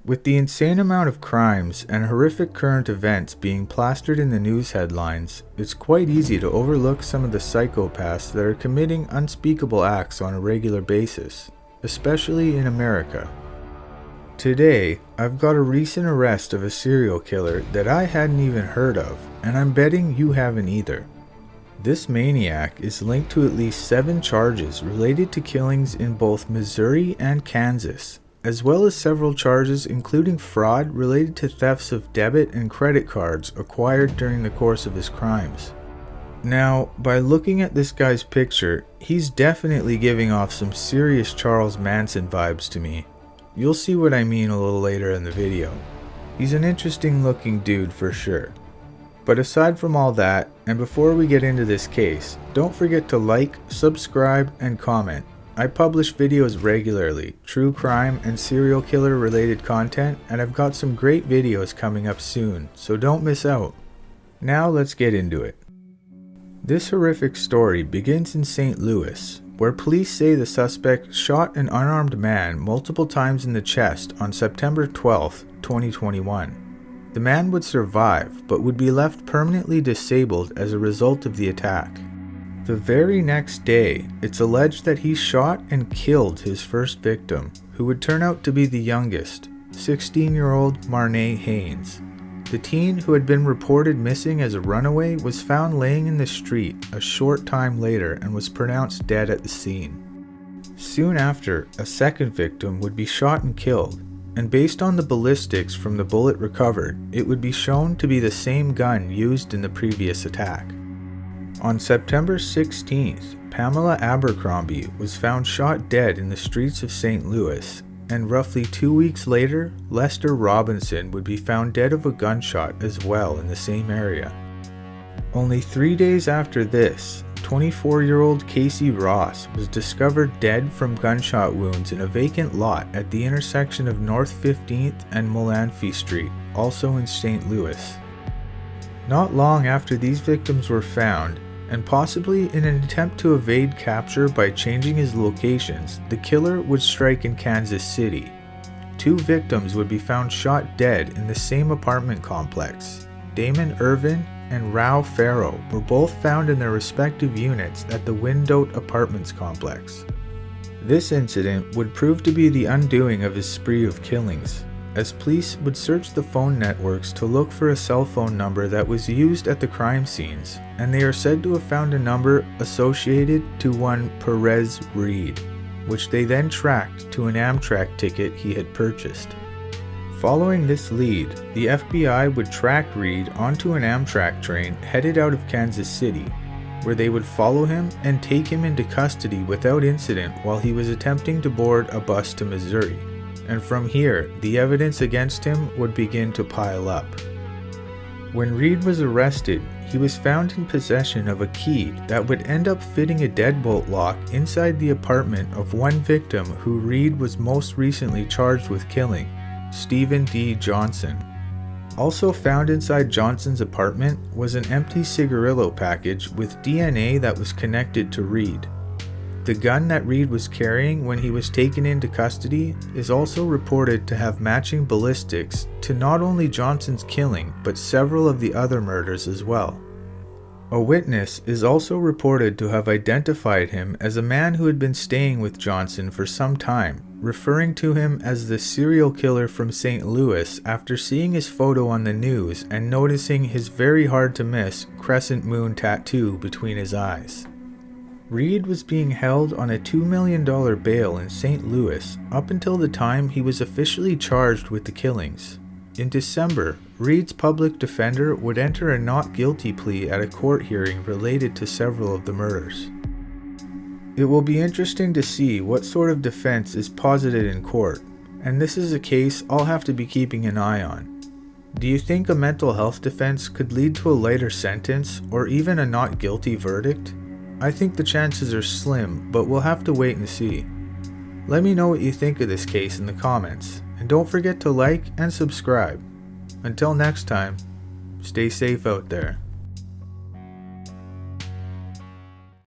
With the insane amount of crimes and horrific current events being plastered in the news headlines, it's quite easy to overlook some of the psychopaths that are committing unspeakable acts on a regular basis, especially in America. Today, I've got a recent arrest of a serial killer that I hadn't even heard of, and I'm betting you haven't either. This maniac is linked to at least 7 charges related to killings in both Missouri and Kansas, as well as several charges including fraud related to thefts of debit and credit cards acquired during the course of his crimes. Now, by looking at this guy's picture, he's definitely giving off some serious Charles Manson vibes to me. You'll see what I mean a little later in the video. He's an interesting looking dude for sure. But aside from all that, and before we get into this case, don't forget to like, subscribe, and comment. I publish videos regularly, true crime and serial killer related content, and I've got some great videos coming up soon, so don't miss out. Now let's get into it. This horrific story begins in St. Louis, where police say the suspect shot an unarmed man multiple times in the chest on September 12, 2021. The man would survive, but would be left permanently disabled as a result of the attack. The very next day, it's alleged that he shot and killed his first victim, who would turn out to be the youngest, 16-year-old Marnay Haynes. The teen who had been reported missing as a runaway was found laying in the street a short time later and was pronounced dead at the scene. Soon after, a second victim would be shot and killed, and based on the ballistics from the bullet recovered, it would be shown to be the same gun used in the previous attack. On September 16th, Pamela Abercrombie was found shot dead in the streets of St. Louis, and roughly 2 weeks later, Lester Robinson would be found dead of a gunshot as well in the same area. Only 3 days after this, 24-year-old Casey Ross was discovered dead from gunshot wounds in a vacant lot at the intersection of North 15th and Molanphy Street, also in St. Louis. Not long after these victims were found, and possibly in an attempt to evade capture by changing his locations, the killer would strike in Kansas City. 2 victims would be found shot dead in the same apartment complex. Damon Irvin and Rao Farrow were both found in their respective units at the Wyndote Apartments complex. This incident would prove to be the undoing of his spree of killings, as police would search the phone networks to look for a cell phone number that was used at the crime scenes, and they are said to have found a number associated to one Perez Reed, which they then tracked to an Amtrak ticket he had purchased. Following this lead, the FBI would track Reed onto an Amtrak train headed out of Kansas City, where they would follow him and take him into custody without incident while he was attempting to board a bus to Missouri. And from here, the evidence against him would begin to pile up. When Reed was arrested, he was found in possession of a key that would end up fitting a deadbolt lock inside the apartment of one victim who Reed was most recently charged with killing, Stephen D. Johnson. Also found inside Johnson's apartment was an empty cigarillo package with DNA that was connected to Reed. The gun that Reed was carrying when he was taken into custody is also reported to have matching ballistics to not only Johnson's killing, but several of the other murders as well. A witness is also reported to have identified him as a man who had been staying with Johnson for some time, referring to him as the serial killer from St. Louis after seeing his photo on the news and noticing his very hard to miss crescent moon tattoo between his eyes. Reed was being held on a $2 million bail in St. Louis up until the time he was officially charged with the killings. In December, Reed's public defender would enter a not guilty plea at a court hearing related to several of the murders. It will be interesting to see what sort of defense is posited in court, and this is a case I'll have to be keeping an eye on. Do you think a mental health defense could lead to a lighter sentence or even a not guilty verdict? I think the chances are slim, but we'll have to wait and see. Let me know what you think of this case in the comments, and don't forget to like and subscribe. Until next time, stay safe out there.